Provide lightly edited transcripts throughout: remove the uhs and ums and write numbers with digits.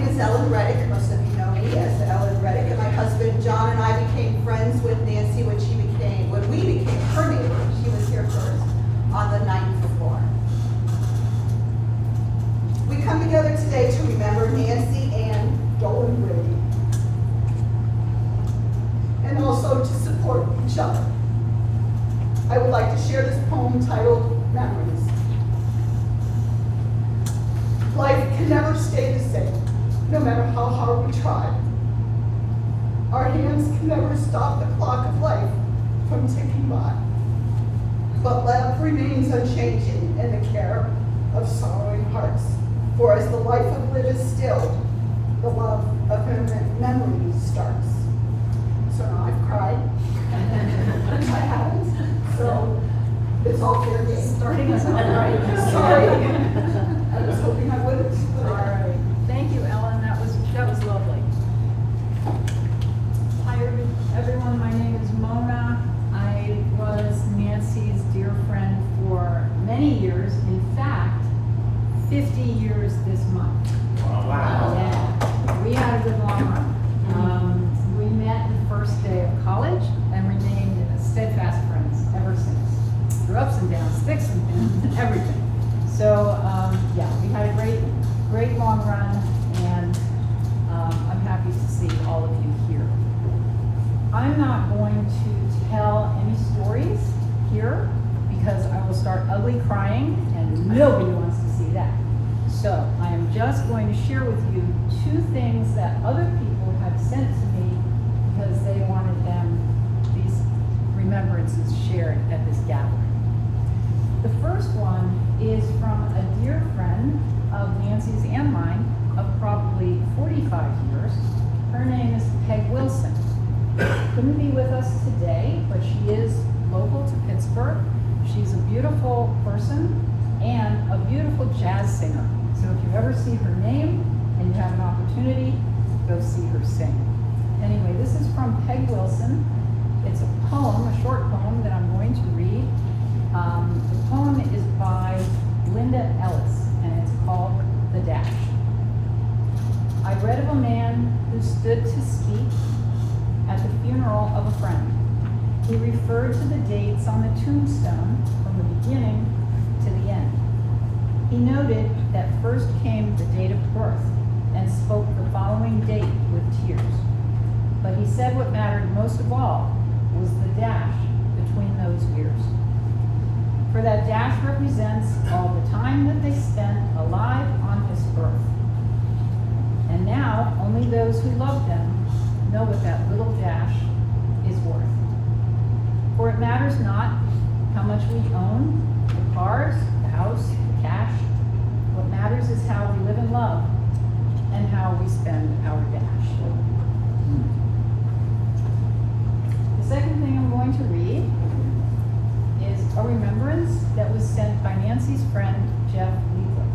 name is Ellen Reddick. Most of you know me as Ellen Reddick, and my husband John and I became friends with Nancy when we became her neighbor. She was here first on the 9th floor. We come together today to remember Nancy Dolan-Brady, and also to support each other. I would like to share this poem titled Memories. Life can never stay the same, no matter how hard we try. Our hands can never stop the clock of life from ticking by. But love remains unchanging in the care of sorrowing hearts. For as the life of live is still, the love of memory starts. So now I've cried. I haven't. So it's all fair game. Starting us out right. Sorry. I was hoping I wouldn't. All right. Thank you, Ellen. That was lovely. Hi, everyone. My name is Mona. I was Nancy's dear friend for many years. In fact, 50 years this month. Wow. Yeah. We had a good long run. We met the first day of college and remained steadfast friends ever since. Through ups and downs, thick and thin, everything. So, yeah, we had a great long run, and I'm happy to see all of you here. I'm not going to tell any stories here because I will start ugly crying, and nobody wants to see that. So, I am just going to share with you 2 things that other people have sent to me because they wanted these remembrances shared at this gathering. The first one is from a dear friend of Nancy's and mine of probably 45 years. Her name is Peg Wilson. Couldn't be with us today, but she is local to Pittsburgh. She's a beautiful person and a beautiful jazz singer. So if you ever see her name and you have an opportunity, go see her sing. Anyway, this is from Peg Wilson. It's a poem, a short poem that I'm going to read. The poem is by Linda Ellis, and it's called The Dash. I read of a man who stood to speak at the funeral of a friend. He referred to the dates on the tombstone from the beginning to the end. He noted that first came the date of birth and spoke the following date with tears. But he said what mattered most of all was the dash between those years. For that dash represents all the time that they spent alive on this earth. And now, only those who love them know what that little dash is worth. For it matters not how much we own, the cars, the house, the cash. What matters is how we live in love and how we spend our dash. The second thing I'm going to read is a remembrance that was sent by Nancy's friend, Jeff Liebler.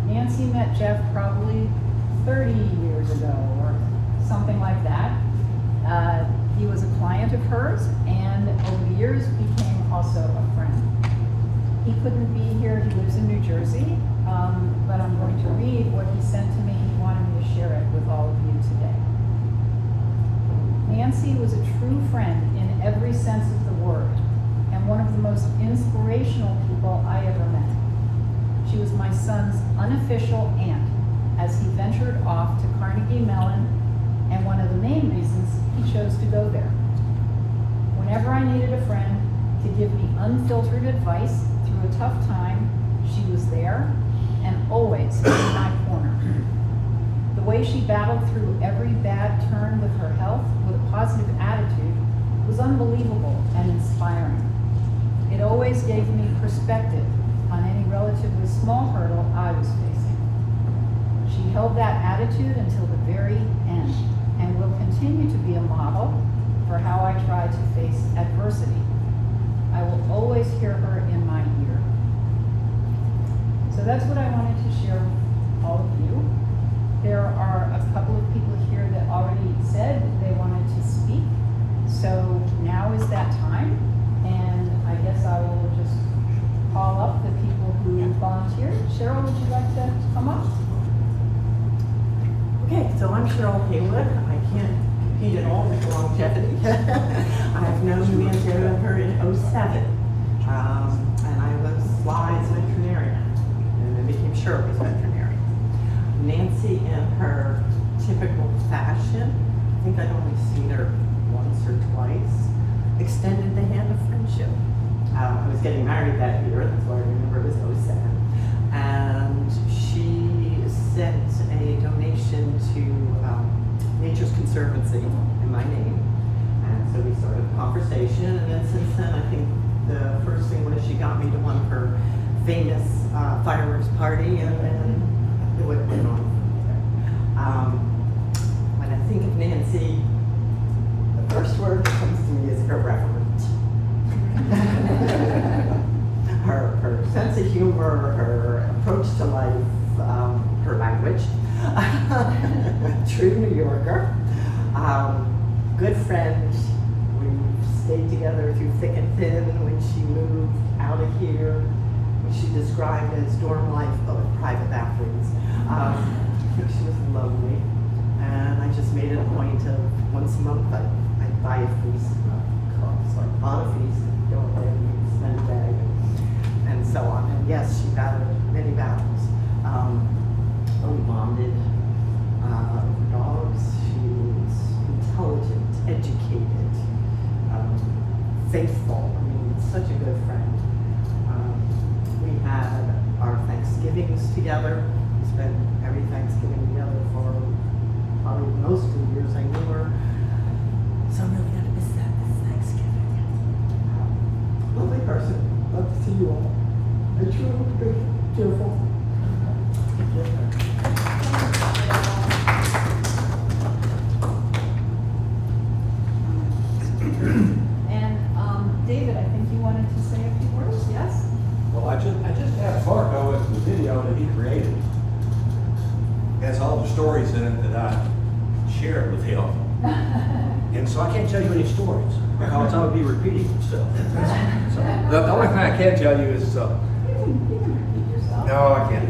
Nancy met Jeff probably 30 years ago or something like that. He was a client of hers and over the years became also a friend. He couldn't be here, he lives in New Jersey, but I'm going to read what he sent to me. He wanted me to share it with all of you today. Nancy was a true friend in every sense of the word, and one of the most inspirational people I ever met. She was my son's unofficial aunt as he ventured off to Carnegie Mellon, and one of the main reasons he chose to go there. Whenever I needed a friend to give me unfiltered advice through a tough time, she was there and always in my corner. The way she battled through every bad turn with her health with a positive attitude was unbelievable and inspiring. It always gave me perspective on any relatively small hurdle I was facing. She held that attitude until the very end and will continue to be a model for how I try to face adversity. I will always hear her in my ear. So that's what I wanted to share with all of you. There are a couple of people here that already said they wanted to speak. So now is that time, and I guess I will just call up the people who volunteered. Cheryl, would you like to come up? So I'm Carole Haywood. I can't compete at all with longevity. I've known Nancy and her in '07, and I was Sly's veterinarian, and then became Shirley's veterinarian. Nancy, in her typical fashion, I think I'd only seen her once or twice, extended the hand of friendship. I was getting married that year, that's why I remember it was '07, and she sent a donation to Nature's Conservancy in my name, and so we started a conversation, and then since then I think the first thing was she got me to one of her famous fireworks party, and then it went on from there. When I think of Nancy, the first word that comes to me is irreverent. her sense of humor, her approach to life, her language, true New Yorker, good friend. We've stayed together through thick and thin. When she moved out of here, which she described as dorm life but with private bathrooms, she was lonely, and I just made it a point of once a month I'd buy a feast, so I bought a feast, go away and spend a day, and so on. And yes, she battled many battles. We bonded over dogs. She was intelligent, educated, faithful. I mean, such a good friend. We had our Thanksgivings together. We spent every Thanksgiving together for probably most of the years I knew her. So I'm really gonna miss that this Thanksgiving. Lovely person. Love to see you all. And true, big, cheerful. And David, I think you wanted to say a few words, yes? Well, I just asked Marco if the video that he created has all the stories in it that I shared with him. And so I can't tell you any stories because I would be repeating myself. So the only thing I can tell you is, You can repeat yourself. no, I can't.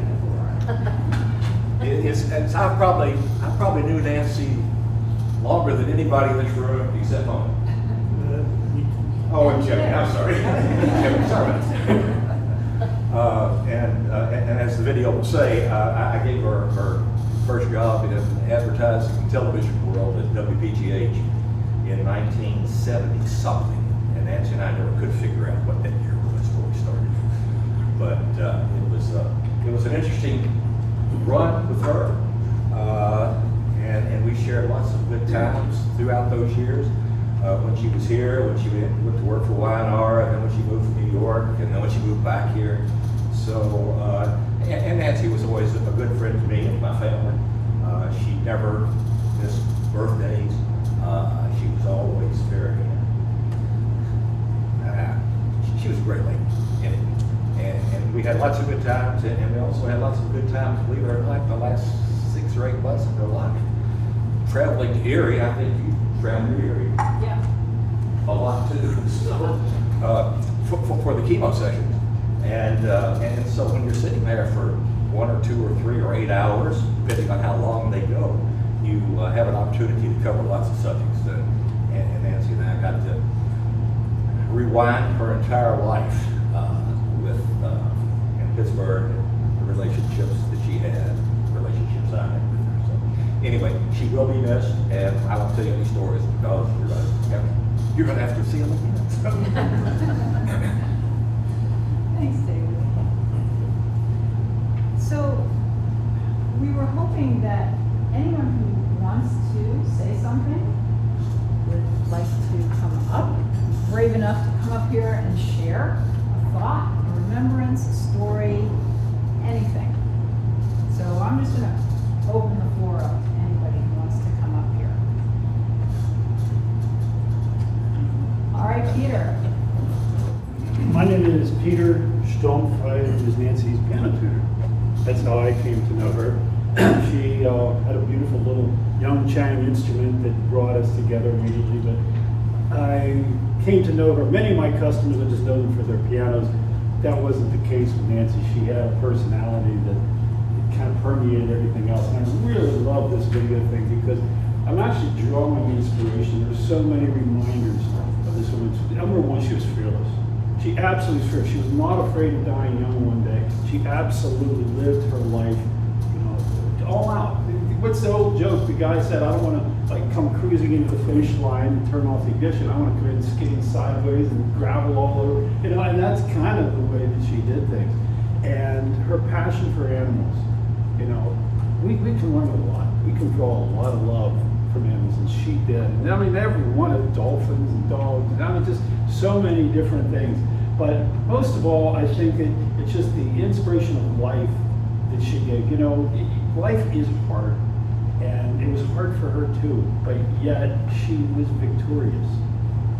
I probably knew Nancy longer than anybody in this room except mom. Oh, and Jimmy, I'm sorry. Jimmy, sorry. And as the video will say, I gave her first job in the advertising and television world at WPGH in 1970 something. And Nancy and I never could figure out what that year was before we started. But it was an interesting run with her, and we shared lots of good times throughout those years. When she was here, when she went to work for Y&R, and then when she moved to New York, and then when she moved back here. So, and Nancy was always a good friend to me and my family. She never missed birthdays. She was always very, she was a great lady. And we had lots of good times, and we also had lots of good times, believe it or not, the last 6 or 8 months of her life. Traveling to Erie, I think you traveled to Erie. Yeah. A lot too, so, for the chemo sessions. And so when you're sitting there for 1 or 2 or 3 or 8 hours, depending on how long they go, you have an opportunity to cover lots of subjects. And Nancy and I got to rewind her entire life in Pittsburgh, and the relationships that she had, relationships I had with her. So anyway, she will be missed, and I won't tell you any stories because you're going to have to see them again. Thanks, David. So, we were hoping that anyone who wants to say something would like to come up, brave enough to come up here and share a thought, a remembrance, a story, anything. So I'm just gonna open the floor up to anybody who wants to come up here. All right, Peter. My name is Peter Stumpf. I was Nancy's piano tutor. That's how I came to know her. She had a beautiful little young Chang instrument that brought us together immediately, but I came to know her. Many of my customers, I just know them for their pianos. That wasn't the case with Nancy. She had a personality that kind of permeated everything else. And I really loved this video thing because I'm actually drawing inspiration. There's so many reminders of this woman. Number one, she was fearless. She absolutely was fearless. She was not afraid of dying young one day. She absolutely lived her life, you know, all out. What's the old joke? The guy said, I don't want to like come cruising into the finish line and turn off the ignition. I want to come in skating sideways and gravel all over. You know, and that's kind of the way that she did things. And her passion for animals, you know, we can learn a lot. We can draw a lot of love from animals, and she did. And I mean, every one of the dolphins and dogs, and I mean, just so many different things. But most of all, I think it's just the inspiration of life that she gave. You know, life is hard, and it was hard for her too, but yet she was victorious.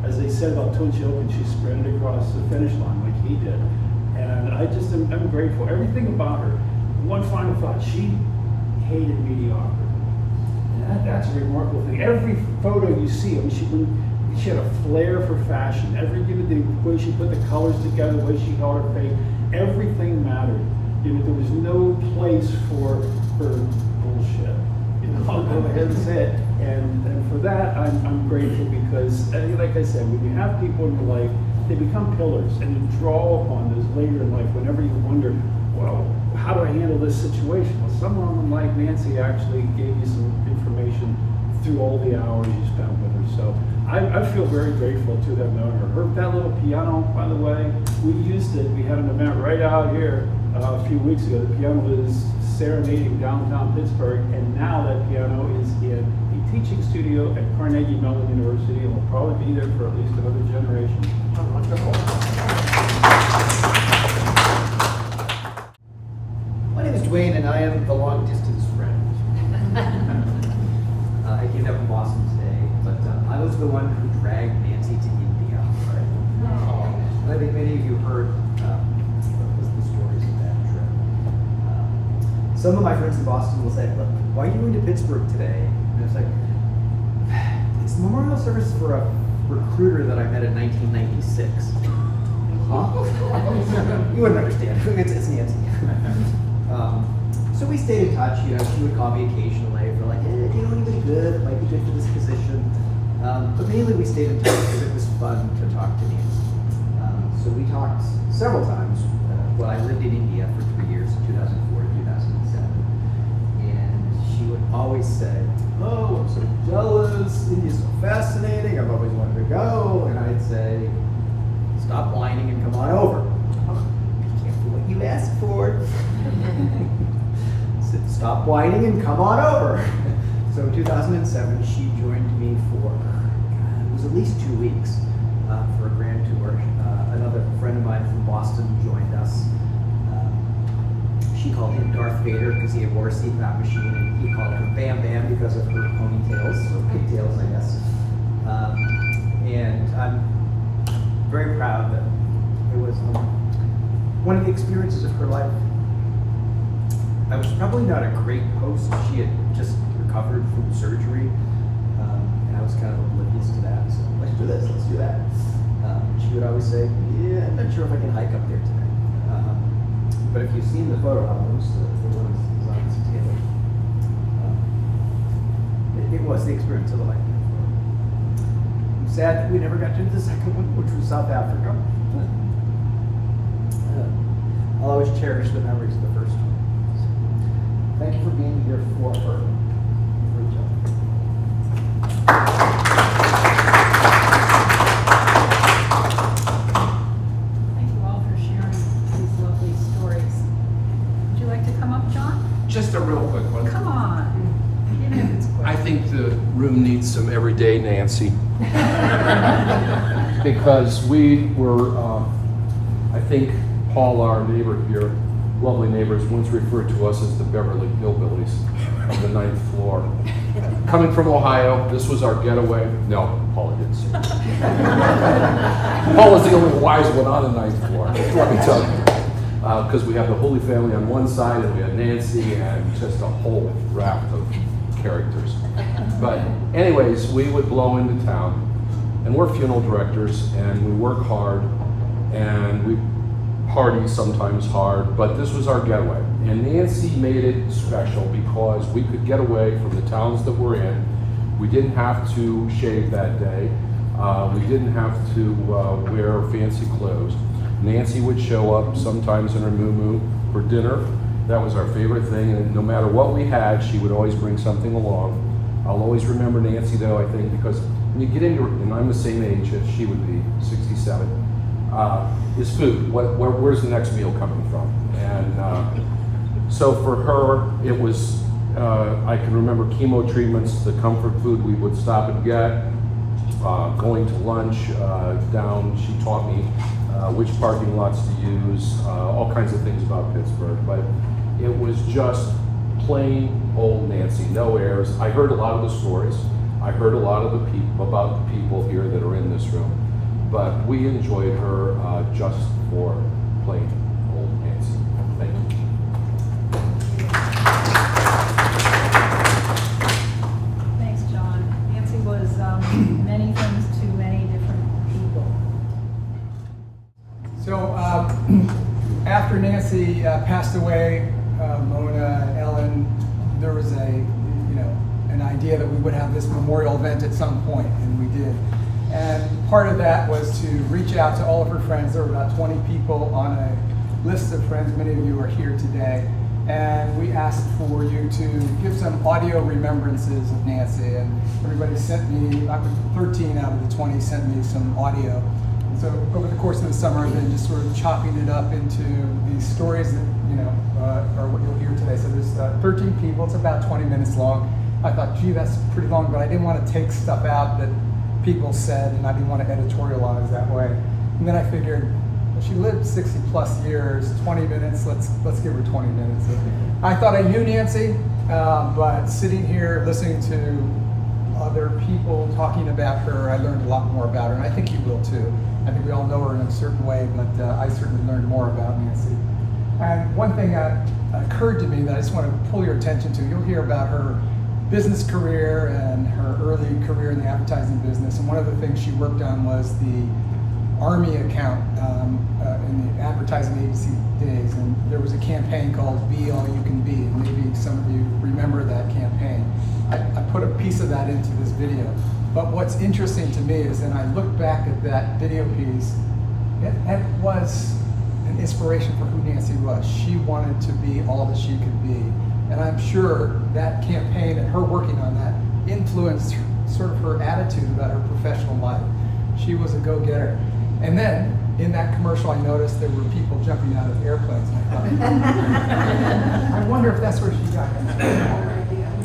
As they said about Twin Children, she sprinted across the finish line like he did. And I just I'm grateful. Everything about her. One final thought, she hated mediocrity. And that's a remarkable thing. Every photo you see, I mean, she had a flair for fashion. The way she put the colors together, the way she held her face, everything mattered. You know, there was no place for bullshit. You know, I'll go ahead and say it. And for that, I'm grateful because, like I said, when you have people in your life, they become pillars, and you draw upon those later in life whenever you wonder, well, how do I handle this situation? Well, someone like Nancy actually gave you some information through all the hours you spent with her. So I feel very grateful to have known her. That little piano, by the way, we used it. We had an event right out here a few weeks ago. The piano was serenading downtown Pittsburgh, and now that piano is in a teaching studio at Carnegie Mellon University, and will probably be there for at least another generation. Wonderful. My name is Duane, and I am the long-distance friend. I came down from Boston today, but I was the one who dragged Nancy to India. Right? And I think many of you heard the stories of that trip. Some of my friends in Boston will say, "Look, why are you going to Pittsburgh today?" And it's like, it's the memorial service for a recruiter that I met in 1996. Huh? You wouldn't understand. It's Nancy. So we stayed in touch. You know, she would call me occasionally. We're like, hey, do you know anybody good that might be good for this position? But mainly we stayed in touch because it was fun to talk to Nancy. So we talked several times when I lived in India for 3 years, 2004 to 2007. And she would always say, oh, I'm so jealous. India's so fascinating. I've always wanted to go. And I'd say, stop whining and come on over. Be careful what you ask for. Stop whining and come on over. So in 2007, she joined me for, it was at least 2 weeks for a grand tour. Another friend of mine from Boston joined us. She called him Darth Vader because he wore a CPAP machine, and he called her Bam Bam because of her ponytails, or pigtails, I guess. And I'm very proud that it was one of the experiences of her life. I was probably not a great host. She had just recovered from surgery, and I was kind of oblivious to that. So let's do this, let's do that. She would always say, yeah, I'm not sure if I can hike up there today. But if you've seen the photo albums, the ones designed together, it was the experience of a lifetime. I'm sad that we never got to do the second one, which was South Africa. I'll always cherish the memories of the first one. Thank you for being here for her. Great job. Thank you all for sharing these lovely stories. Would you like to come up, John? Just a real quick one. Come on. Even if it's quick. I think the room needs some everyday Nancy. Because we were, I think Paul, our neighbor here, lovely neighbors, once referred to us as the Beverly Hillbillies of the 9th floor. Coming from Ohio, this was our getaway. No, Paula didn't say that. Paul was the only wise one on the 9th floor, let me tell you. Because we have the Holy Family on one side, and we had Nancy, and just a whole raft of characters. But anyways, we would blow into town, and we're funeral directors, and we work hard, and we party, sometimes hard, but this was our getaway. And Nancy made it special because we could get away from the towns that we're in. We didn't have to shave that day. We didn't have to wear fancy clothes. Nancy would show up sometimes in her muumuu for dinner. That was our favorite thing, and no matter what we had, she would always bring something along. I'll always remember Nancy, though, I think, because when you get into, and I'm the same age as she would be, 67, is food. Where's the next meal coming from? And so for her, it was, I can remember chemo treatments, the comfort food we would stop and get, going to lunch down, she taught me which parking lots to use, all kinds of things about Pittsburgh. But it was just plain old Nancy, no airs. I heard a lot of the stories. I heard a lot of the people about the people here that are in this room. But we enjoyed her just for plain old Nancy. Thank you. Thanks, John. Nancy was many things to many different people. So after Nancy passed away, Mona, Ellen, there was an idea that we would have this memorial event at some point, and we did. And part of that was to reach out to all of her friends. There were about 20 people on a list of friends. Many of you are here today. And we asked for you to give some audio remembrances of Nancy. And everybody sent me, 13 out of the 20 sent me some audio. So over the course of the summer, I've been just sort of chopping it up into these stories that, are what you'll hear today. So there's 13 people, it's about 20 minutes long. I thought, gee, that's pretty long, but I didn't want to take stuff out that people said, and I didn't want to editorialize that way. And then I figured, well, she lived 60 plus years, 20 minutes, let's give her 20 minutes. I thought I knew Nancy, but sitting here listening to other people talking about her, I learned a lot more about her, and I think you will too. I think we all know her in a certain way, but I certainly learned more about Nancy. And one thing occurred to me that I just want to pull your attention to. You'll hear about her business career and her early career in the advertising business. And one of the things she worked on was the Army account in the advertising agency days. And there was a campaign called Be All You Can Be. And maybe some of you remember that campaign. I put a piece of that into this video. But what's interesting to me is, and I look back at that video piece, it was an inspiration for who Nancy was. She wanted to be all that she could be. And I'm sure that campaign and her working on that influenced sort of her attitude about her professional life. She was a go-getter. And then in that commercial, I noticed there were people jumping out of airplanes. And I thought, I wonder if that's where she got that.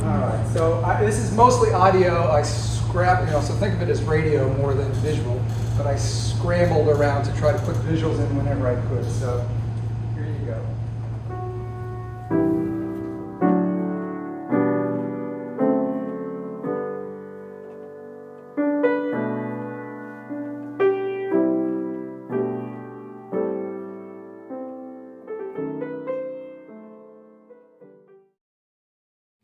All right, so this is mostly audio. I scrapped, so think of it as radio more than visual, but I scrambled around to try to put visuals in whenever I could. So here you go.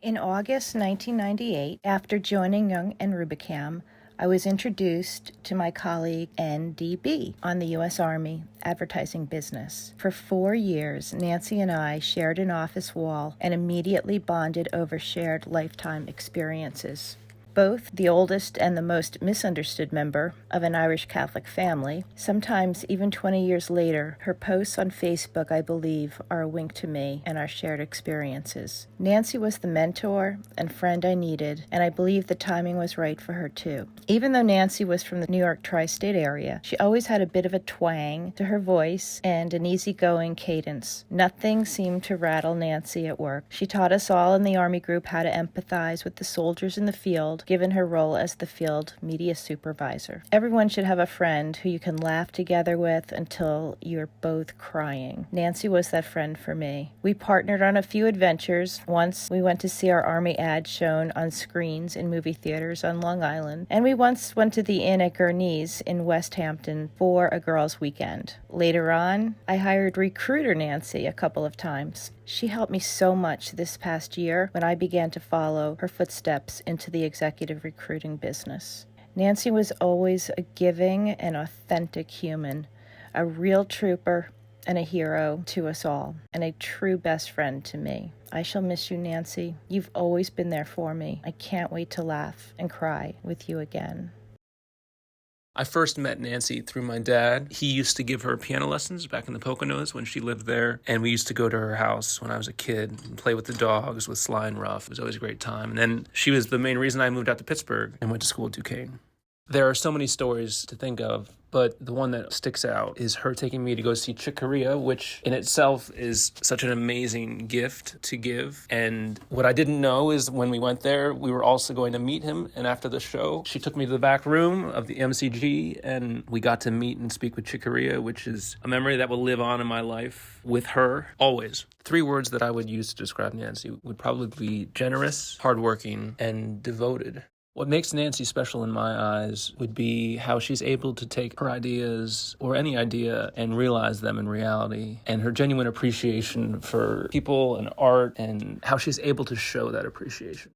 In August 1998, after joining Young and Rubicam, I was introduced to my colleague NDB on the U.S. Army advertising business. For 4 years, Nancy and I shared an office wall and immediately bonded over shared lifetime experiences. Both the oldest and the most misunderstood member of an Irish Catholic family, sometimes even 20 years later, her posts on Facebook, I believe, are a wink to me and our shared experiences. Nancy was the mentor and friend I needed, and I believe the timing was right for her too. Even though Nancy was from the New York tri-state area, she always had a bit of a twang to her voice and an easygoing cadence. Nothing seemed to rattle Nancy at work. She taught us all in the Army group how to empathize with the soldiers in the field, given her role as the field media supervisor. Everyone should have a friend who you can laugh together with until you're both crying. Nancy was that friend for me. We partnered on a few adventures. Once we went to see our Army ad shown on screens in movie theaters on Long Island, and we once went to the Inn at Gurney's in West Hampton for a girls' weekend. Later on, I hired recruiter Nancy a couple of times. She helped me so much this past year when I began to follow her footsteps into the executive recruiting business. Nancy was always a giving and authentic human, a real trooper, and a hero to us all, and a true best friend to me. I shall miss you, Nancy. You've always been there for me. I can't wait to laugh and cry with you again. I first met Nancy through my dad. He used to give her piano lessons back in the Poconos when she lived there, and we used to go to her house when I was a kid and play with the dogs, with Sly and Ruff. It was always a great time. And then she was the main reason I moved out to Pittsburgh and went to school at Duquesne. There are so many stories to think of, but the one that sticks out is her taking me to go see Chick Corea, which in itself is such an amazing gift to give. And what I didn't know is when we went there, we were also going to meet him. And after the show, she took me to the back room of the MCG, and we got to meet and speak with Chick Corea, which is a memory that will live on in my life with her always. 3 words that I would use to describe Nancy would probably be generous, hardworking, and devoted. What makes Nancy special in my eyes would be how she's able to take her ideas or any idea and realize them in reality, and her genuine appreciation for people and art and how she's able to show that appreciation.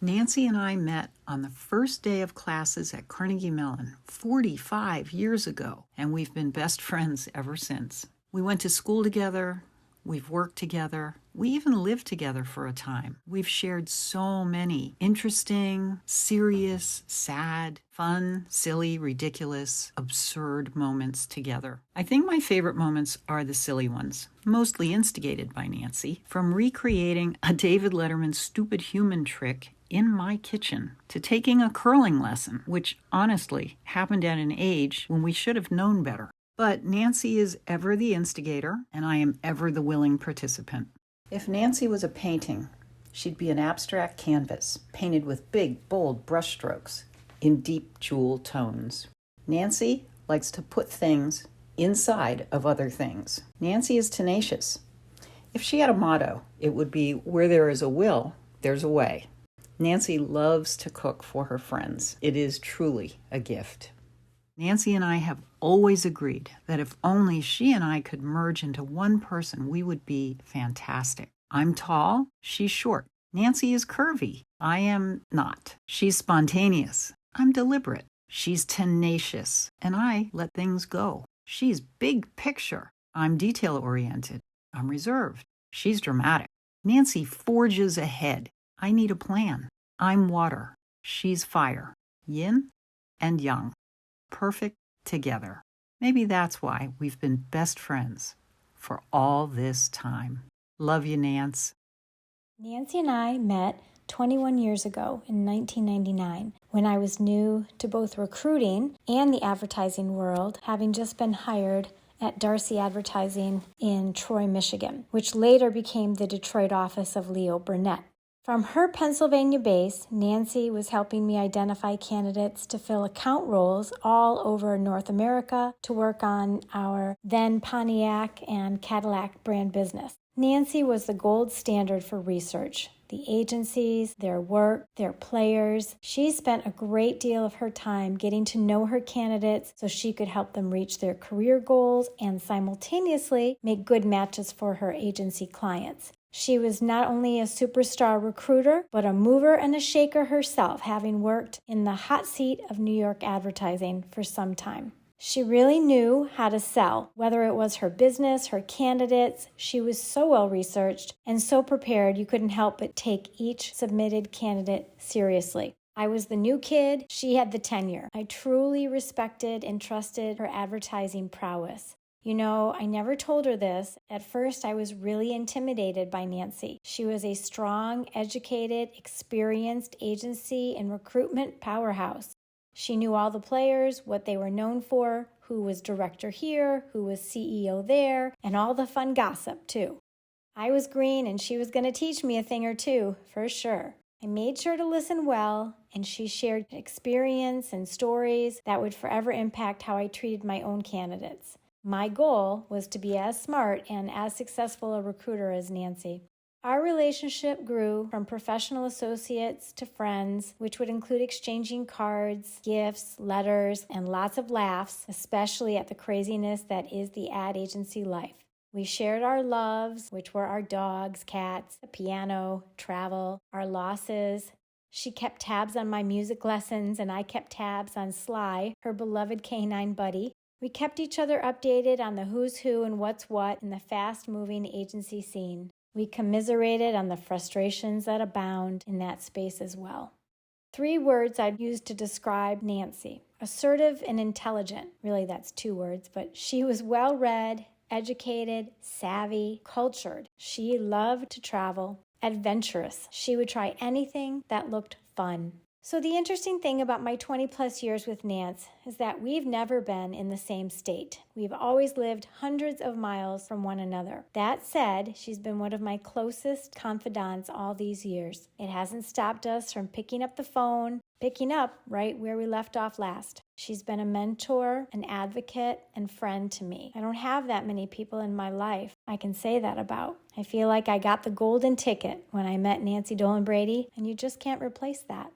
Nancy and I met on the first day of classes at Carnegie Mellon 45 years ago, and we've been best friends ever since. We went to school together. We've worked together. We even lived together for a time. We've shared so many interesting, serious, sad, fun, silly, ridiculous, absurd moments together. I think my favorite moments are the silly ones, mostly instigated by Nancy, from recreating a David Letterman stupid human trick in my kitchen to taking a curling lesson, which honestly happened at an age when we should have known better. But Nancy is ever the instigator, and I am ever the willing participant. If Nancy was a painting, she'd be an abstract canvas, painted with big, bold brushstrokes in deep jewel tones. Nancy likes to put things inside of other things. Nancy is tenacious. If she had a motto, it would be, where there is a will, there's a way. Nancy loves to cook for her friends. It is truly a gift. Nancy and I have always agreed that if only she and I could merge into one person, we would be fantastic. I'm tall, she's short. Nancy is curvy. I am not. She's spontaneous. I'm deliberate. She's tenacious, and I let things go. She's big picture. I'm detail-oriented. I'm reserved. She's dramatic. Nancy forges ahead. I need a plan. I'm water. She's fire. Yin and yang. Perfect together. Maybe that's why we've been best friends for all this time. Love you, Nance. Nancy and I met 21 years ago in 1999 when I was new to both recruiting and the advertising world, having just been hired at Darcy Advertising in Troy, Michigan, which later became the Detroit office of Leo Burnett. From her Pennsylvania base, Nancy was helping me identify candidates to fill account roles all over North America to work on our then Pontiac and Cadillac brand business. Nancy was the gold standard for research. The agencies, their work, their players. She spent a great deal of her time getting to know her candidates so she could help them reach their career goals and simultaneously make good matches for her agency clients. She was not only a superstar recruiter, but a mover and a shaker herself, having worked in the hot seat of New York advertising for some time. She really knew how to sell, whether it was her business, her candidates. She was so well researched and so prepared you couldn't help but take each submitted candidate seriously. I was the new kid, she had the tenure. I truly respected and trusted her advertising prowess. You know, I never told her this. At first, I was really intimidated by Nancy. She was a strong, educated, experienced agency and recruitment powerhouse. She knew all the players, what they were known for, who was director here, who was CEO there, and all the fun gossip, too. I was green, and she was going to teach me a thing or two, for sure. I made sure to listen well, and she shared experience and stories that would forever impact how I treated my own candidates. My goal was to be as smart and as successful a recruiter as Nancy. Our relationship grew from professional associates to friends, which would include exchanging cards, gifts, letters, and lots of laughs, especially at the craziness that is the ad agency life. We shared our loves, which were our dogs, cats, the piano, travel, our losses. She kept tabs on my music lessons, and I kept tabs on Sly, her beloved canine buddy. We kept each other updated on the who's who and what's what in the fast-moving agency scene. We commiserated on the frustrations that abound in that space as well. 3 words I'd use to describe Nancy: assertive and intelligent. Really, that's 2 words, but she was well-read, educated, savvy, cultured. She loved to travel, adventurous. She would try anything that looked fun. So the interesting thing about my 20-plus years with Nance is that we've never been in the same state. We've always lived hundreds of miles from one another. That said, she's been one of my closest confidants all these years. It hasn't stopped us from picking up the phone, picking up right where we left off last. She's been a mentor, an advocate, and friend to me. I don't have that many people in my life I can say that about. I feel like I got the golden ticket when I met Nancy Dolan-Brady, and you just can't replace that.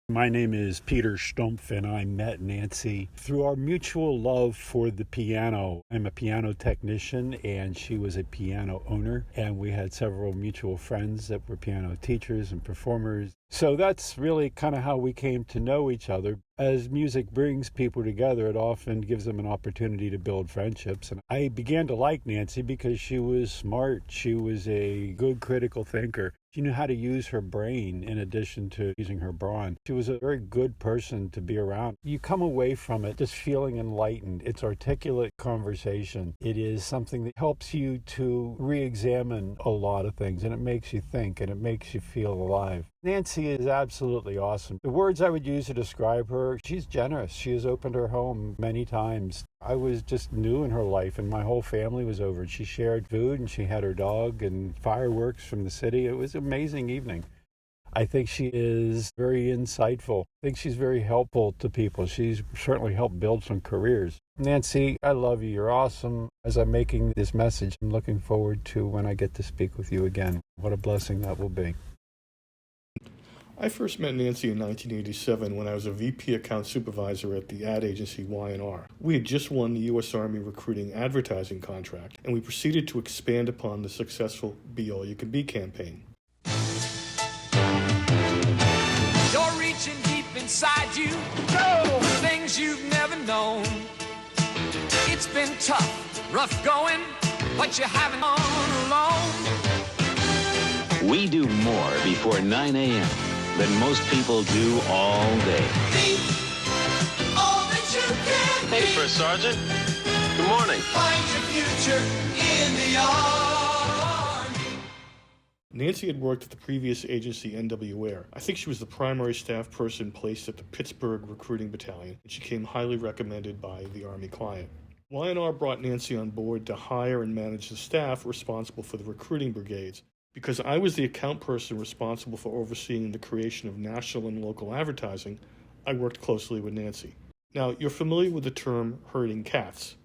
My name is Peter Stumpf, and I met Nancy through our mutual love for the piano. I'm a piano technician, and she was a piano owner, and we had several mutual friends that were piano teachers and performers. So that's really kind of how we came to know each other. As music brings people together, it often gives them an opportunity to build friendships. And I began to like Nancy because she was smart. She was a good critical thinker. She knew how to use her brain in addition to using her brawn. She was a very good person to be around. You come away from it just feeling enlightened. It's articulate conversation. It is something that helps you to re-examine a lot of things, and it makes you think, and it makes you feel alive. Nancy is absolutely awesome. The words I would use to describe her: she's generous. She has opened her home many times. I was just new in her life, and my whole family was over. She shared food, and she had her dog and fireworks from the city. It was an amazing evening. I think she is very insightful. I think she's very helpful to people. She's certainly helped build some careers. Nancy, I love you. You're awesome. As I'm making this message, I'm looking forward to when I get to speak with you again. What a blessing that will be. I first met Nancy in 1987 when I was a VP account supervisor at the ad agency Y&R. We had just won the U.S. Army recruiting advertising contract, and we proceeded to expand upon the successful Be All You Can Be campaign. You're reaching deep inside you, oh, things you've never known. It's been tough, rough going, but you haven't gone alone. We do more before 9 a.m. than most people do all day. Be all that you can be. Hey, First Sergeant. Good morning. Find your future in the Army. Nancy had worked at the previous agency, NW Air. I think she was the primary staff person placed at the Pittsburgh recruiting battalion, and she came highly recommended by the Army client. Y&R brought Nancy on board to hire and manage the staff responsible for the recruiting brigades. Because I was the account person responsible for overseeing the creation of national and local advertising, I worked closely with Nancy. Now, you're familiar with the term herding cats.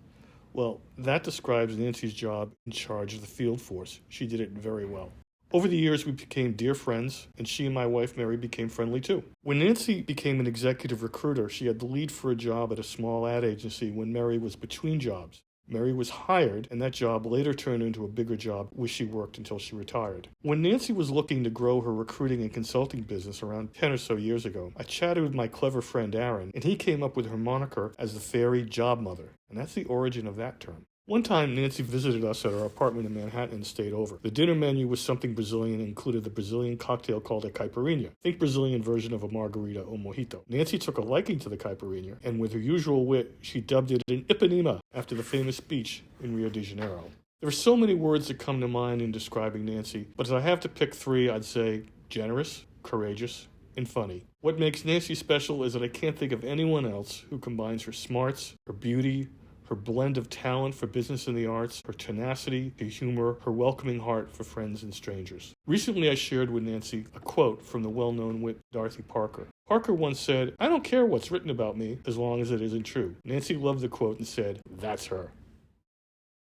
Well, that describes Nancy's job in charge of the field force. She did it very well. Over the years, we became dear friends, and she and my wife, Mary, became friendly too. When Nancy became an executive recruiter, she had the lead for a job at a small ad agency when Mary was between jobs. Mary was hired, and that job later turned into a bigger job where she worked until she retired. When Nancy was looking to grow her recruiting and consulting business around 10 or so years ago, I chatted with my clever friend Aaron, and he came up with her moniker as the Fairy Job Mother, and that's the origin of that term. One time, Nancy visited us at our apartment in Manhattan and stayed over. The dinner menu was something Brazilian and included the Brazilian cocktail called a caipirinha. Think Brazilian version of a margarita or mojito. Nancy took a liking to the caipirinha, and with her usual wit, she dubbed it an Ipanema after the famous beach in Rio de Janeiro. There are so many words that come to mind in describing Nancy, but if I have to pick 3, I'd say generous, courageous, and funny. What makes Nancy special is that I can't think of anyone else who combines her smarts, her beauty, her blend of talent for business and the arts, her tenacity, her humor, her welcoming heart for friends and strangers. Recently, I shared with Nancy a quote from the well-known wit Dorothy Parker. Parker once said, "I don't care what's written about me as long as it isn't true." Nancy loved the quote and said, "That's her."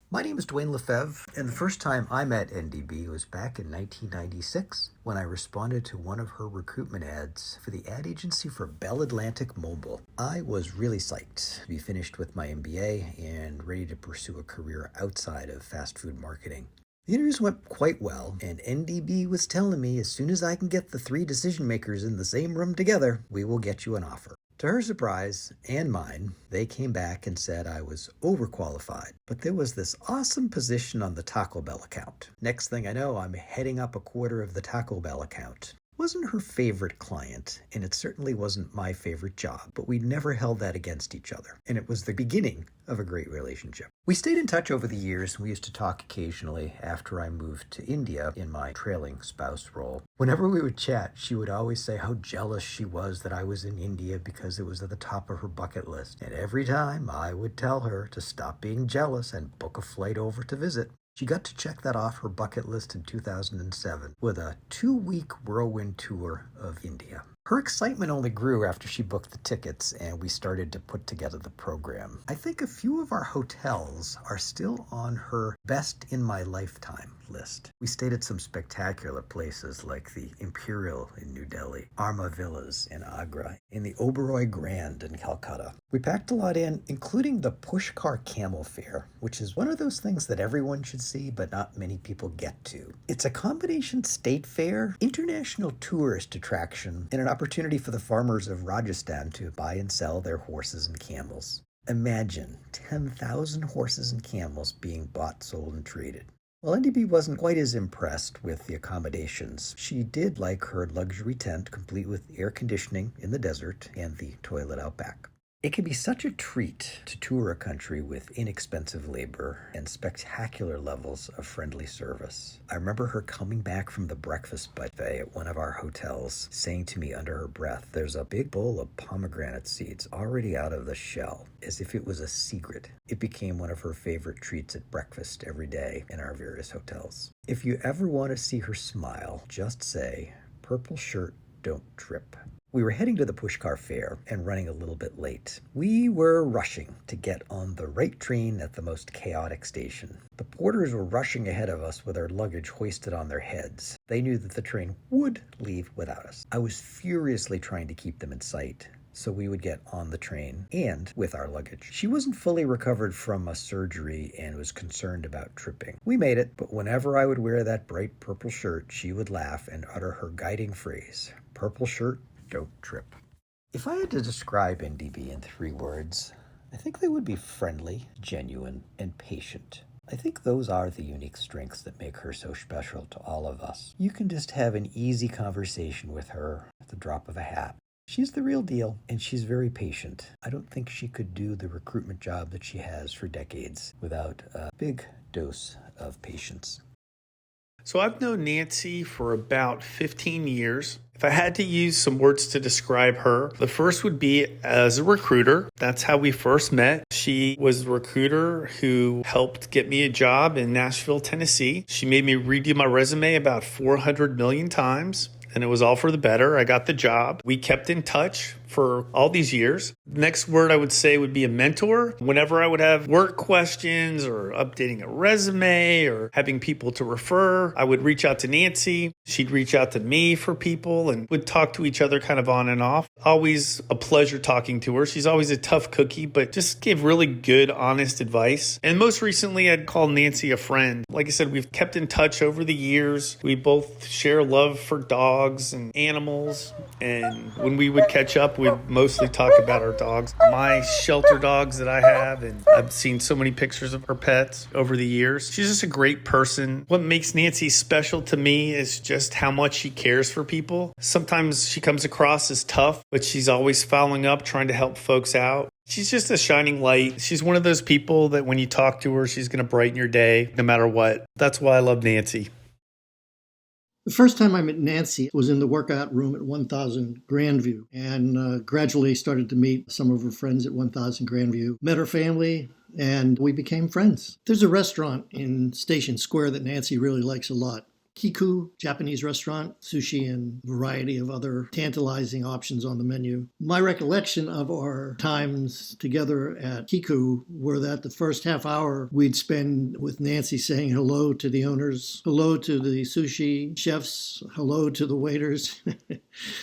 My name is Duane LeFevre, and the first time I met NDB was back in 1996 when I responded to one of her recruitment ads for the ad agency for Bell Atlantic Mobile. I was really psyched to be finished with my MBA and ready to pursue a career outside of fast food marketing. The interviews went quite well, and NDB was telling me as soon as I can get the 3 decision makers in the same room together, we will get you an offer. To her surprise, and mine, they came back and said I was overqualified. But there was this awesome position on the Taco Bell account. Next thing I know, I'm heading up a quarter of the Taco Bell account. Wasn't her favorite client, and it certainly wasn't my favorite job, but we never held that against each other, and it was the beginning of a great relationship. We stayed in touch over the years, and we used to talk occasionally after I moved to India in my trailing spouse role. Whenever we would chat, she would always say how jealous she was that I was in India because it was at the top of her bucket list, and every time I would tell her to stop being jealous and book a flight over to visit. She got to check that off her bucket list in 2007 with a 2-week whirlwind tour of India. Her excitement only grew after she booked the tickets and we started to put together the program. I think a few of our hotels are still on her best in my lifetime list. We stayed at some spectacular places like the Imperial in New Delhi, Arma Villas in Agra, and the Oberoi Grand in Calcutta. We packed a lot in, including the Pushkar Camel Fair, which is one of those things that everyone should see but not many people get to. It's a combination state fair, international tourist attraction, and an opportunity for the farmers of Rajasthan to buy and sell their horses and camels. Imagine 10,000 horses and camels being bought, sold, and traded. Well, NDB wasn't quite as impressed with the accommodations. She did like her luxury tent, complete with air conditioning in the desert and the toilet out back. It can be such a treat to tour a country with inexpensive labor and spectacular levels of friendly service. I remember her coming back from the breakfast buffet at one of our hotels, saying to me under her breath, "There's a big bowl of pomegranate seeds already out of the shell," as if it was a secret. It became one of her favorite treats at breakfast every day in our various hotels. If you ever want to see her smile, just say, "Purple shirt, don't trip." We were heading to the Pushkar Fair and running a little bit late. We were rushing to get on the right train at the most chaotic station. The porters were rushing ahead of us with our luggage hoisted on their heads. They knew that the train would leave without us. I was furiously trying to keep them in sight so we would get on the train and with our luggage. She wasn't fully recovered from a surgery and was concerned about tripping. We made it, but whenever I would wear that bright purple shirt, she would laugh and utter her guiding phrase, "Purple shirt, don't trip." If I had to describe NDB in 3 words, I think they would be friendly, genuine, and patient. I think those are the unique strengths that make her so special to all of us. You can just have an easy conversation with her at the drop of a hat. She's the real deal, and she's very patient. I don't think she could do the recruitment job that she has for decades without a big dose of patience. So I've known Nancy for about 15 years. If I had to use some words to describe her, the first would be as a recruiter. That's how we first met. She was the recruiter who helped get me a job in Nashville, Tennessee. She made me redo my resume about 400 million times, and it was all for the better. I got the job. We kept in touch for all these years. The next word I would say would be a mentor. Whenever I would have work questions or updating a resume or having people to refer, I would reach out to Nancy. She'd reach out to me for people and would talk to each other kind of on and off. Always a pleasure talking to her. She's always a tough cookie, but just gave really good, honest advice. And most recently, I'd call Nancy a friend. Like I said, we've kept in touch over the years. We both share love for dogs and animals. And when we would catch up, we'd mostly talk about our dogs. My shelter dogs that I have, and I've seen so many pictures of her pets over the years. She's just a great person. What makes Nancy special to me is just how much she cares for people. Sometimes she comes across as tough, but she's always following up, trying to help folks out. She's just a shining light. She's one of those people that when you talk to her, she's going to brighten your day no matter what. That's why I love Nancy. The first time I met Nancy was in the workout room at 1000 Grandview, and gradually started to meet some of her friends at 1000 Grandview, met her family, and we became friends. There's a restaurant in Station Square that Nancy really likes a lot. Kiku, Japanese restaurant, sushi, and a variety of other tantalizing options on the menu. My recollection of our times together at Kiku were that the first half hour we'd spend with Nancy saying hello to the owners, hello to the sushi chefs, hello to the waiters.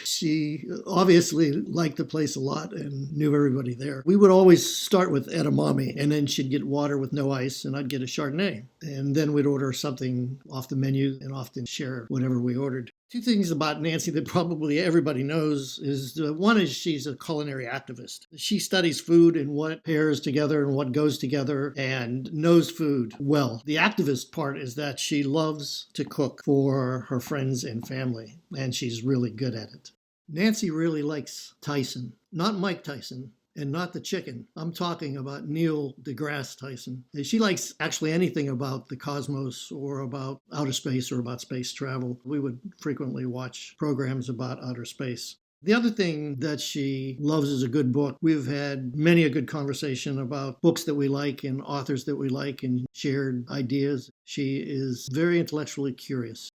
She obviously liked the place a lot and knew everybody there. We would always start with edamame, and then she'd get water with no ice, and I'd get a Chardonnay. And then we'd order something off the menu and often share whatever we ordered. Two things about Nancy that probably everybody knows is one is she's a culinary activist. She studies food and what pairs together and what goes together and knows food well. The activist part is that she loves to cook for her friends and family, and she's really good at it. Nancy really likes Tyson, not Mike Tyson. And not the chicken. I'm talking about Neil deGrasse Tyson. She likes actually anything about the cosmos or about outer space or about space travel. We would frequently watch programs about outer space. The other thing that she loves is a good book. We've had many a good conversation about books that we like and authors that we like and shared ideas. She is very intellectually curious.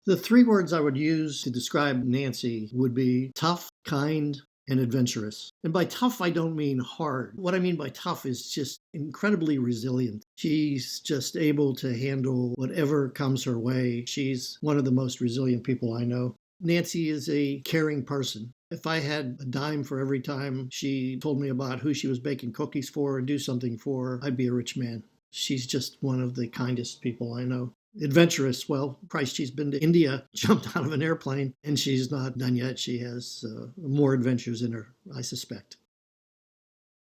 The three words I would use to describe Nancy would be tough, kind, and adventurous. And by tough, I don't mean hard. What I mean by tough is just incredibly resilient. She's just able to handle whatever comes her way. She's one of the most resilient people I know. Nancy is a caring person. If I had a dime for every time she told me about who she was baking cookies for or do something for, I'd be a rich man. She's just one of the kindest people I know. Adventurous, well, Christ, she's been to India, jumped out of an airplane, and she's not done yet. She has more adventures in her, I suspect.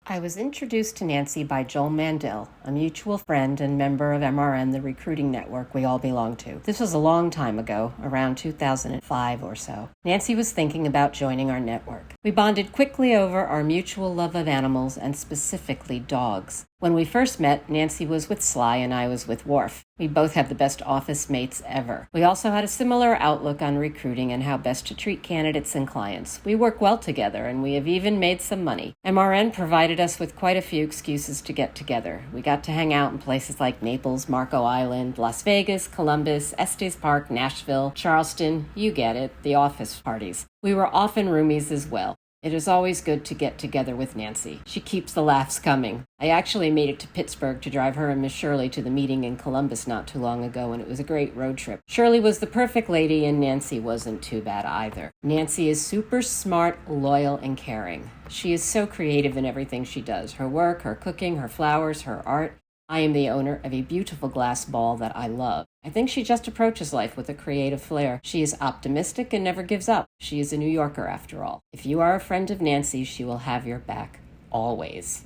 I was introduced to Nancy by Joel Mandel, a mutual friend and member of MRN, the recruiting network we all belong to. This was a long time ago, around 2005 or so. Nancy was thinking about joining our network. We bonded quickly over our mutual love of animals and specifically dogs. When we first met, Nancy was with Sly and I was with Worf. We both had the best office mates ever. We also had a similar outlook on recruiting and how best to treat candidates and clients. We work well together, and we have even made some money. MRN provided us with quite a few excuses to get together. We got to hang out in places like Naples, Marco Island, Las Vegas, Columbus, Estes Park, Nashville, Charleston, you get it, the office parties. We were often roomies as well. It is always good to get together with Nancy. She keeps the laughs coming. I actually made it to Pittsburgh to drive her and Miss Shirley to the meeting in Columbus not too long ago, and it was a great road trip. Shirley was the perfect lady, and Nancy wasn't too bad either. Nancy is super smart, loyal, and caring. She is so creative in everything she does. Her work, her cooking, her flowers, her art. I am the owner of a beautiful glass ball that I love. I think she just approaches life with a creative flair. She is optimistic and never gives up. She is a New Yorker after all. If you are a friend of Nancy, she will have your back, always.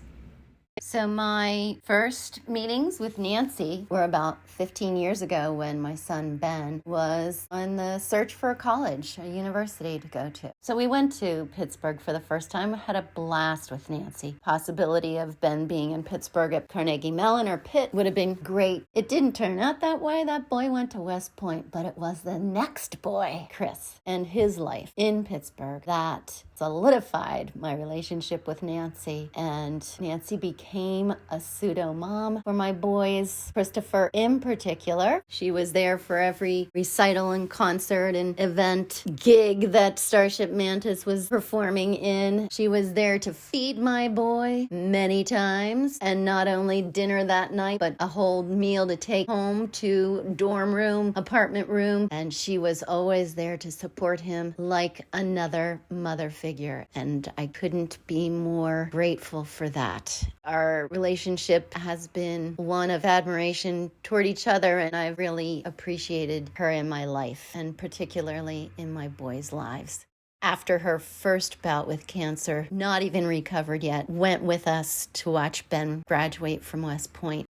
So my first meetings with Nancy were about 15 years ago when my son Ben was on the search for a college, a university to go to. So we went to Pittsburgh for the first time. I had a blast with Nancy. Possibility of Ben being in Pittsburgh at Carnegie Mellon or Pitt would have been great. It didn't turn out that way. That boy went to West Point, but it was the next boy, Chris, and his life in Pittsburgh that solidified my relationship with Nancy. And Nancy became a pseudo mom for my boys, Christopher in particular. She was there for every recital and concert and event gig that Starship Mantis was performing in. She was there to feed my boy many times, and not only dinner that night, but a whole meal to take home to dorm room, apartment room. And she was always there to support him like another mother figure. And I couldn't be more grateful for that. Our relationship has been one of admiration toward each other, and I've really appreciated her in my life, and particularly in my boys' lives. After her first bout with cancer, not even recovered yet, went with us to watch Ben graduate from West Point.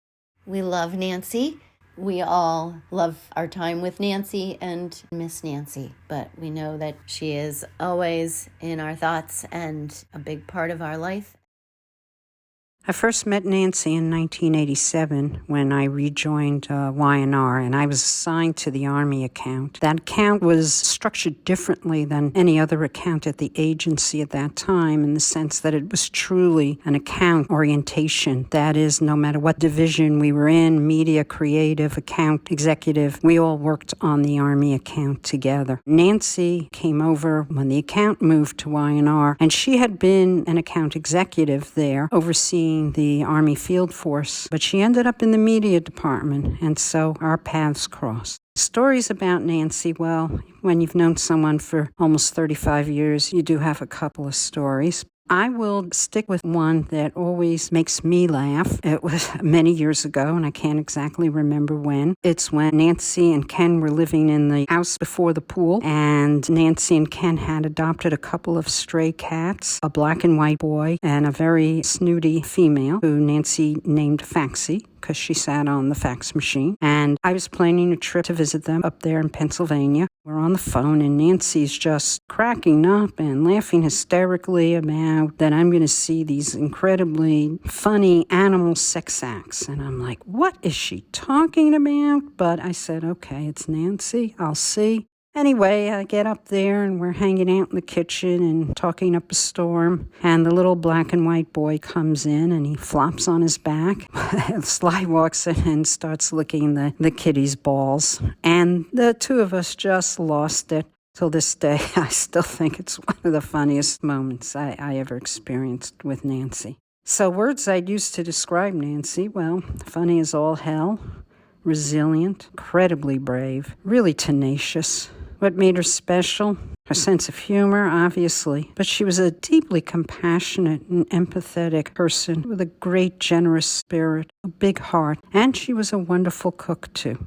We love Nancy. We all love our time with Nancy and miss Nancy, but we know that she is always in our thoughts and a big part of our life. I first met Nancy in 1987 when I rejoined Y&R, and I was assigned to the Army account. That account was structured differently than any other account at the agency at that time, in the sense that it was truly an account orientation. That is, no matter what division we were in, media, creative, account, executive, we all worked on the Army account together. Nancy came over when the account moved to Y&R, and she had been an account executive there, overseeing the Army Field Force, but she ended up in the media department, and so our paths crossed. Stories about Nancy, well, when you've known someone for almost 35 years, you do have a couple of stories. I will stick with one that always makes me laugh. It was many years ago, and I can't exactly remember when. It's when Nancy and Ken were living in the house before the pool, and Nancy and Ken had adopted a couple of stray cats, a black and white boy, and a very snooty female who Nancy named Faxie, because she sat on the fax machine. And I was planning a trip to visit them up there in Pennsylvania. We're on the phone, and Nancy's just cracking up and laughing hysterically about that I'm going to see these incredibly funny animal sex acts. And I'm like, what is she talking about? But I said, okay, it's Nancy. I'll see. Anyway, I get up there and we're hanging out in the kitchen and talking up a storm. And the little black and white boy comes in and he flops on his back. Sly walks in and starts licking the kitty's balls. And the two of us just lost it. Till this day, I still think it's one of the funniest moments I ever experienced with Nancy. So words I'd use to describe Nancy, well, funny as all hell, resilient, incredibly brave, really tenacious. What made her special? Her sense of humor, obviously, but she was a deeply compassionate and empathetic person with a great, generous spirit, a big heart, and she was a wonderful cook, too.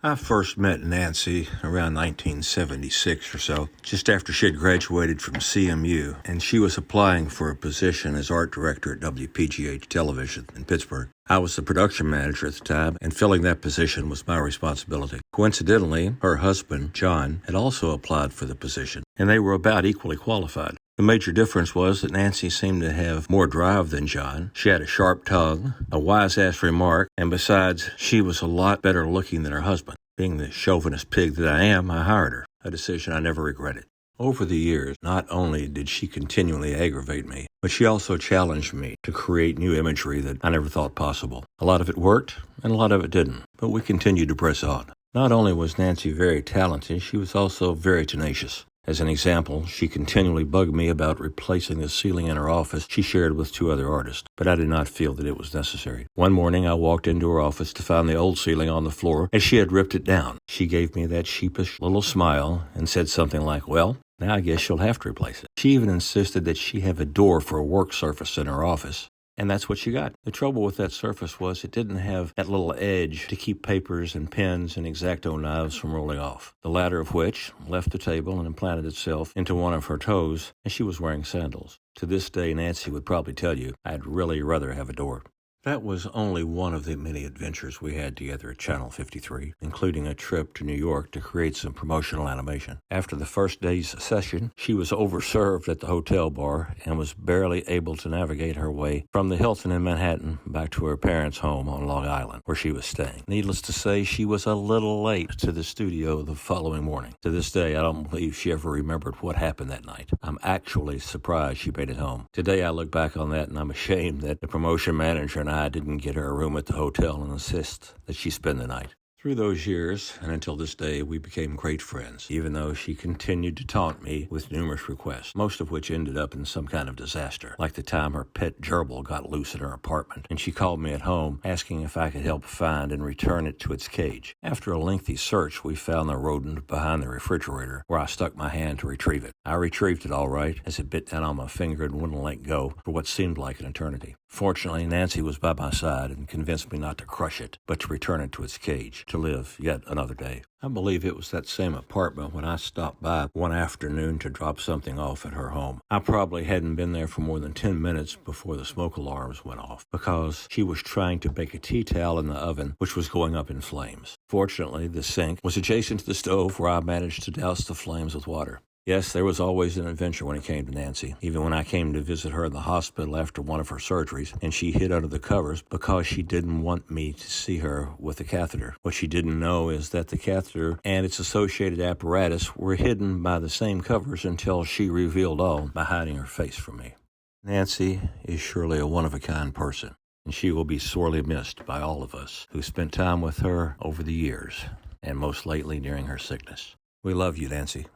I first met Nancy around 1976 or so, just after she had graduated from CMU, and she was applying for a position as art director at WPGH Television in Pittsburgh. I was the production manager at the time, and filling that position was my responsibility. Coincidentally, her husband, John, had also applied for the position, and they were about equally qualified. The major difference was that Nancy seemed to have more drive than John. She had a sharp tongue, a wise-ass remark, and besides, she was a lot better looking than her husband. Being the chauvinist pig that I am, I hired her, a decision I never regretted. Over the years, not only did she continually aggravate me, but she also challenged me to create new imagery that I never thought possible. A lot of it worked, and a lot of it didn't, but we continued to press on. Not only was Nancy very talented, she was also very tenacious. As an example, she continually bugged me about replacing the ceiling in her office she shared with two other artists, but I did not feel that it was necessary. One morning, I walked into her office to find the old ceiling on the floor, and she had ripped it down. She gave me that sheepish little smile and said something like, well, now I guess you'll have to replace it. She even insisted that she have a door for a work surface in her office. And that's what she got. The trouble with that surface was it didn't have that little edge to keep papers and pens and X-Acto knives from rolling off, the latter of which left the table and implanted itself into one of her toes, and she was wearing sandals. To this day, Nancy would probably tell you, I'd really rather have a door. That was only one of the many adventures we had together at Channel 53, including a trip to New York to create some promotional animation. After the first day's session, she was overserved at the hotel bar and was barely able to navigate her way from the Hilton in Manhattan back to her parents' home on Long Island, where she was staying. Needless to say, she was a little late to the studio the following morning. To this day, I don't believe she ever remembered what happened that night. I'm actually surprised she made it home. Today, I look back on that and I'm ashamed that the promotion manager and I didn't get her a room at the hotel and insist that she spend the night. Through those years, and until this day, we became great friends, even though she continued to taunt me with numerous requests, most of which ended up in some kind of disaster, like the time her pet gerbil got loose in her apartment, and she called me at home asking if I could help find and return it to its cage. After a lengthy search, we found the rodent behind the refrigerator, where I stuck my hand to retrieve it. I retrieved it all right, as it bit down on my finger and wouldn't let go for what seemed like an eternity. Fortunately, Nancy was by my side and convinced me not to crush it, but to return it to its cage, to live yet another day. I believe it was that same apartment when I stopped by one afternoon to drop something off at her home. I probably hadn't been there for more than 10 minutes before the smoke alarms went off, because she was trying to bake a tea towel in the oven, which was going up in flames. Fortunately, the sink was adjacent to the stove, where I managed to douse the flames with water. Yes, there was always an adventure when it came to Nancy, even when I came to visit her in the hospital after one of her surgeries, and she hid under the covers because she didn't want me to see her with the catheter. What she didn't know is that the catheter and its associated apparatus were hidden by the same covers until she revealed all by hiding her face from me. Nancy is surely a one-of-a-kind person, and she will be sorely missed by all of us who spent time with her over the years, and most lately during her sickness. We love you, Nancy.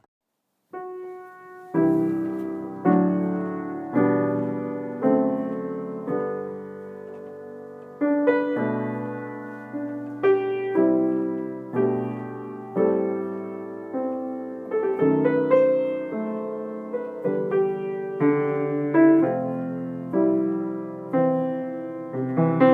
you.